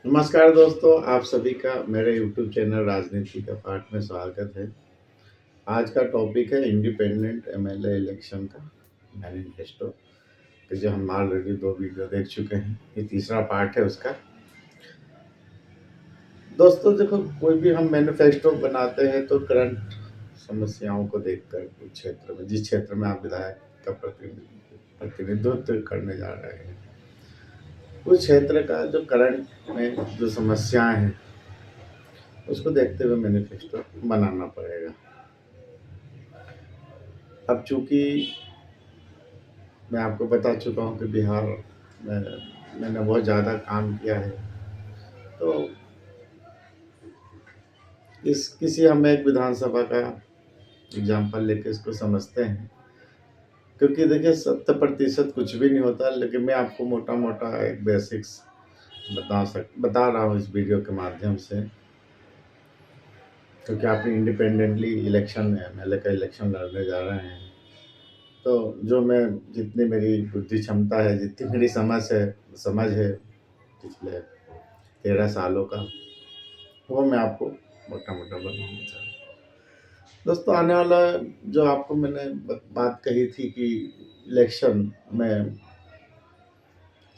नमस्कार दोस्तों, आप सभी का मेरे यूट्यूब चैनल राजनीति का पाठ में स्वागत है। आज का टॉपिक है इंडिपेंडेंट एमएलए इलेक्शन का मैनिफेस्टो, कि जो हम ऑलरेडी 2 वीडियो देख चुके हैं। ये तीसरा पार्ट है उसका। दोस्तों देखो, कोई भी हम मैनिफेस्टो बनाते हैं तो करंट समस्याओं को देखकर उस क्षेत्र में, जिस क्षेत्र में आप विधायक का प्रतिनिधित्व करने जा रहे हैं, उस क्षेत्र का जो करंट में जो समस्याएं हैं, उसको देखते हुए मैनिफेस्टो बनाना पड़ेगा। अब चूँकि मैं आपको बता चुका हूँ कि बिहार में मैंने बहुत ज़्यादा काम किया है, तो इस किसी हम एक विधानसभा का एग्जाम्पल लेके इसको समझते हैं। क्योंकि देखिए 100% कुछ भी नहीं होता, लेकिन मैं आपको मोटा-मोटा एक बेसिक्स बता रहा हूँ इस वीडियो के माध्यम से। क्योंकि आप इंडिपेंडेंटली इलेक्शन में एमएलए का इलेक्शन लड़ने जा रहे हैं, तो जो मैं जितनी मेरी बुद्धि क्षमता है, जितनी मेरी समझ है पिछले 13 सालों का, वो मैं आपको मोटा-मोटा बताना चाह रहा हूँ। दोस्तों, आने वाला जो आपको मैंने बात कही थी कि इलेक्शन में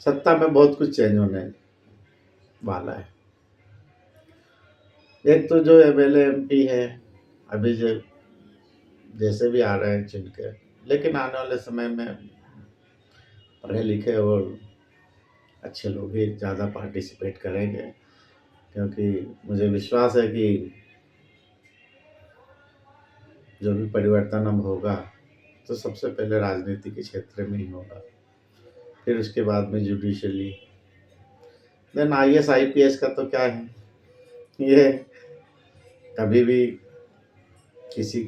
सत्ता में बहुत कुछ चेंज होने वाला है। एक तो जो एमएलए एमपी है, अभी जो जैसे भी आ रहे हैं चुन के, लेकिन आने वाले समय में पढ़े लिखे और अच्छे लोग ही ज़्यादा पार्टिसिपेट करेंगे। क्योंकि मुझे विश्वास है कि जो भी परिवर्तन अब होगा, तो सबसे पहले राजनीति के क्षेत्र में ही होगा, फिर उसके बाद में जुडिशली, देन आईएएस आईपीएस का तो क्या है, ये कभी भी किसी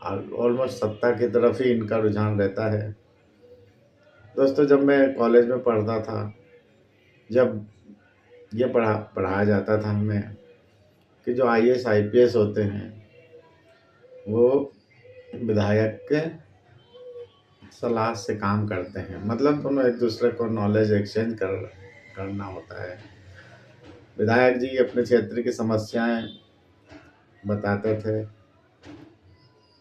ऑलमोस्ट सत्ता की तरफ ही इनका रुझान रहता है। दोस्तों, जब मैं कॉलेज में पढ़ता था, जब ये पढ़ाया जाता था हमें कि जो आईएएस आईपीएस होते हैं, वो विधायक के सलाह से काम करते हैं। मतलब दोनों एक दूसरे को नॉलेज एक्सचेंज करना होता है। विधायक जी अपने क्षेत्र की समस्याएं बताते थे,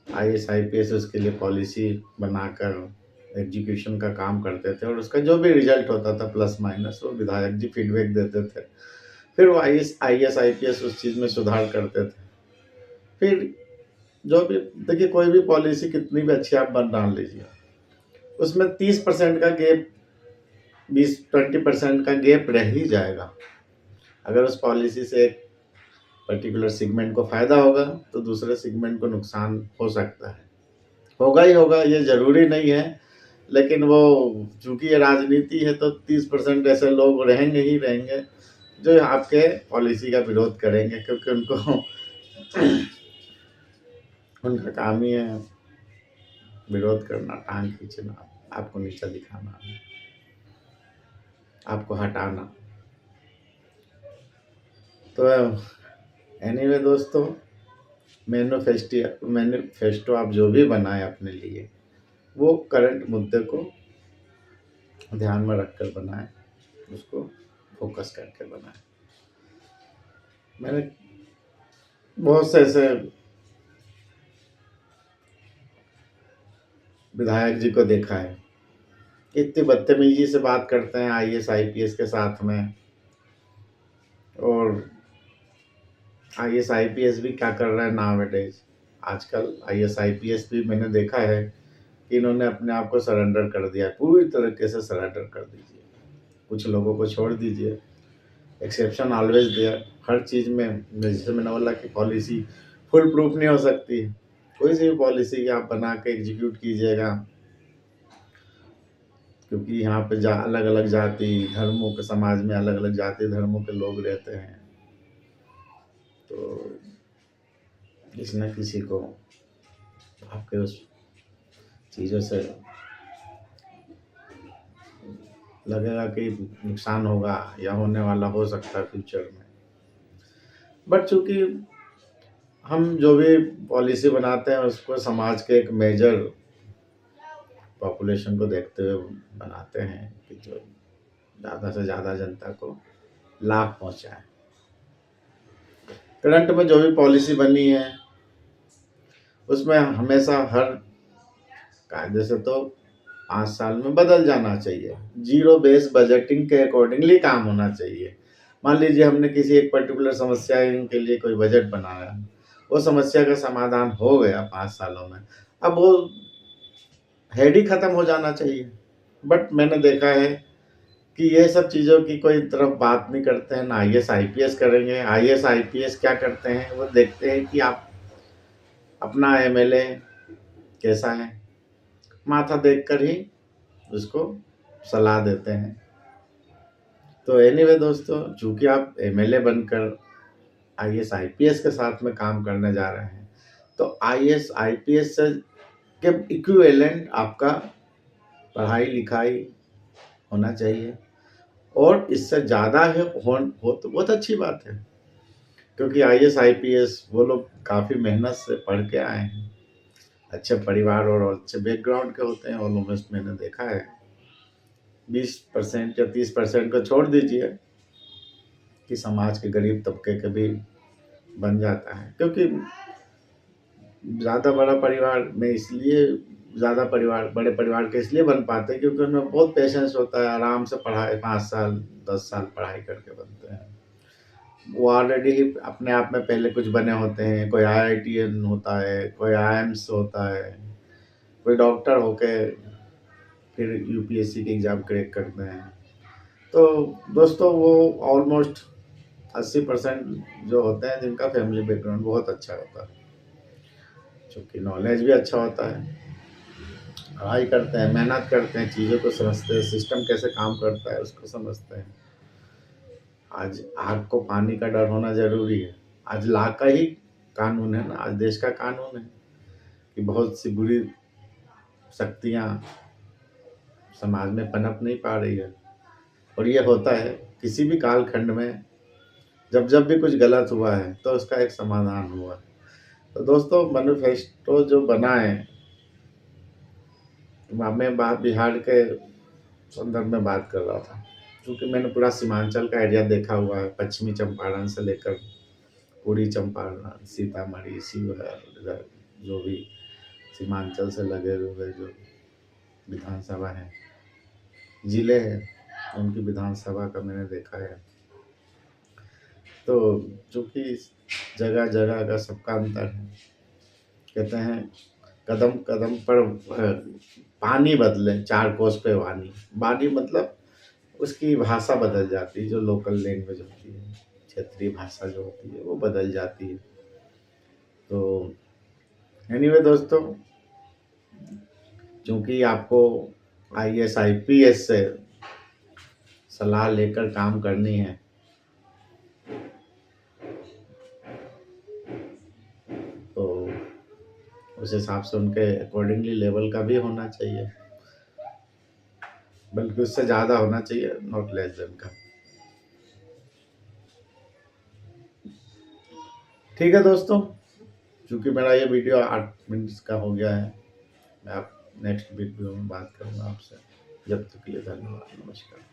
आईएएस आईपीएस उसके लिए पॉलिसी बनाकर एग्जीक्यूशन का काम करते थे, और उसका जो भी रिजल्ट होता था प्लस माइनस, वो विधायक जी फीडबैक देते थे। फिर वो आईएएस आईपीएस उस चीज़ में सुधार करते थे। फिर जो भी देखिए, कोई भी पॉलिसी कितनी भी अच्छी आप डाल लीजिए, उसमें 30% का गैप, 20% का गैप रह ही जाएगा। अगर उस पॉलिसी से एक पर्टिकुलर सेगमेंट को फ़ायदा होगा, तो दूसरे सेगमेंट को नुकसान हो सकता है। होगा ही होगा, ये ज़रूरी नहीं है, लेकिन वो चूँकि ये राजनीति है, तो 30% ऐसे लोग रहेंगे ही रहेंगे जो आपके पॉलिसी का विरोध करेंगे, क्योंकि उनको उनका काम ही है विरोध करना, टांग खींचना, आपको नीचा दिखाना, आपको हटाना। तो एनीवे दोस्तों, मैनिफेस्टो आप जो भी बनाए अपने लिए, वो करंट मुद्दे को ध्यान में रखकर बनाएं, उसको फोकस करके बनाएं। मैंने बहुत से ऐसे विधायक जी को देखा है, इतनी बदतमीजी से बात करते हैं आईएएस आईपीएस के साथ में, और आईएएस आईपीएस भी क्या कर रहा है नाउअडेज। आजकल आईएएस आईपीएस भी मैंने देखा है कि इन्होंने अपने आप को सरेंडर कर दिया है, पूरी तरीके से सरेंडर कर दीजिए। कुछ लोगों को छोड़ दीजिए, एक्सेप्शन ऑलवेज देयर। हर चीज़ में, जैसे मैंने बोला कि पॉलिसी फुल प्रूफ नहीं हो सकती। कोई सी भी पॉलिसी आप बना के एग्जीक्यूट कीजिएगा, क्योंकि यहाँ पे अलग अलग जाति धर्मों के, समाज में अलग अलग जाति धर्मों के लोग रहते हैं, तो किसी न किसी को आपके उस चीज़ों से लगेगा कि नुकसान होगा या होने वाला हो सकता है फ्यूचर में। बट चूंकि हम जो भी पॉलिसी बनाते हैं, उसको समाज के एक मेजर पॉपुलेशन को देखते हुए बनाते हैं, कि जो ज़्यादा से ज़्यादा जनता को लाभ पहुंचाए। करंट में जो भी पॉलिसी बनी है उसमें हमेशा हर कायदे से तो 5 साल में बदल जाना चाहिए। जीरो बेस बजटिंग के अकॉर्डिंगली काम होना चाहिए। मान लीजिए हमने किसी एक पर्टिकुलर समस्या के लिए कोई बजट बनाया, वो समस्या का समाधान हो गया 5 सालों में, अब वो हेड ही खत्म हो जाना चाहिए। बट मैंने देखा है कि ये सब चीज़ों की कोई तरफ बात नहीं करते हैं, ना आईएएस आईपीएस करेंगे। आईएएस आईपीएस क्या करते हैं, वो देखते हैं कि आप अपना एमएलए कैसा है, माथा देखकर ही उसको सलाह देते हैं। तो एनीवे दोस्तों, चूंकि आप एमएलए बनकर आईएएस आईपीएस के साथ में काम करने जा रहे हैं, तो आईएएस आईपीएस से के इक्विवेलेंट आपका पढ़ाई लिखाई होना चाहिए, और इससे ज़्यादा है हो तो बहुत अच्छी बात है, क्योंकि आईएएस आईपीएस वो लोग काफ़ी मेहनत से पढ़ के आए हैं, अच्छे परिवार और अच्छे बैकग्राउंड के होते हैं। ऑलमोस्ट मैंने देखा है 20% या 30% को छोड़ दीजिए कि समाज के गरीब तबके के भी बन जाता है, क्योंकि ज़्यादा बड़ा परिवार में इसलिए ज़्यादा परिवार बड़े परिवार के इसलिए बन पाते हैं क्योंकि उनमें बहुत पेशेंस होता है, आराम से पढ़ाई 5 साल 10 साल पढ़ाई करके बनते हैं। वो ऑलरेडी ही अपने आप में पहले कुछ बने होते हैं, कोई आईआईटीएन होता है, कोई आईएएमएस होता है, कोई डॉक्टर होके फिर यूपीएससी की एग्ज़ाम क्रैक करते हैं। तो दोस्तों वो ऑलमोस्ट 80% जो होते हैं जिनका फैमिली बैकग्राउंड बहुत अच्छा होता है, चूँकि नॉलेज भी अच्छा होता है, पढ़ाई करते हैं, मेहनत करते हैं, चीज़ों को समझते हैं, सिस्टम कैसे काम करता है उसको समझते हैं। आज आग को पानी का डर होना ज़रूरी है। आज लॉ का ही कानून है ना, आज देश का कानून है कि बहुत सी बुरी शक्तियाँ समाज में पनप नहीं पा रही है, और ये होता है किसी भी कालखंड में जब भी कुछ गलत हुआ है तो उसका एक समाधान हुआ है। तो दोस्तों, मैनिफेस्टो जो बना है, मैं बात बिहार के संदर्भ में बात कर रहा था, क्योंकि मैंने पूरा सीमांचल का एरिया देखा हुआ है, पश्चिमी चंपारण से लेकर पूर्वी चंपारण, सीतामढ़ी, शिवहर, इधर जो भी सीमांचल से लगे हुए जो विधानसभा है, जिले हैं, उनकी विधानसभा का मैंने देखा है। तो चूँकि जगह जगह का सबका अंतर है, कहते हैं कदम कदम पर पानी बदले 4 कोस पे वानी। वानी मतलब उसकी भाषा बदल जाती है, जो लोकल लैंग्वेज होती है, क्षेत्रीय भाषा जो होती है वो बदल जाती है। तो एनीवे दोस्तों, चूँकि आपको आईएएस आईपीएस से सलाह लेकर काम करनी है, तो उस हिसाब से उनके अकॉर्डिंगली लेवल का भी होना चाहिए, बल्कि उससे ज़्यादा होना चाहिए, नॉट लेस देन का। ठीक है दोस्तों, चूँकि मेरा ये वीडियो 8 मिनट्स का हो गया है, मैं आप नेक्स्ट वीडियो में बात करूँगा आपसे। जब तक के लिए धन्यवाद, नमस्कार।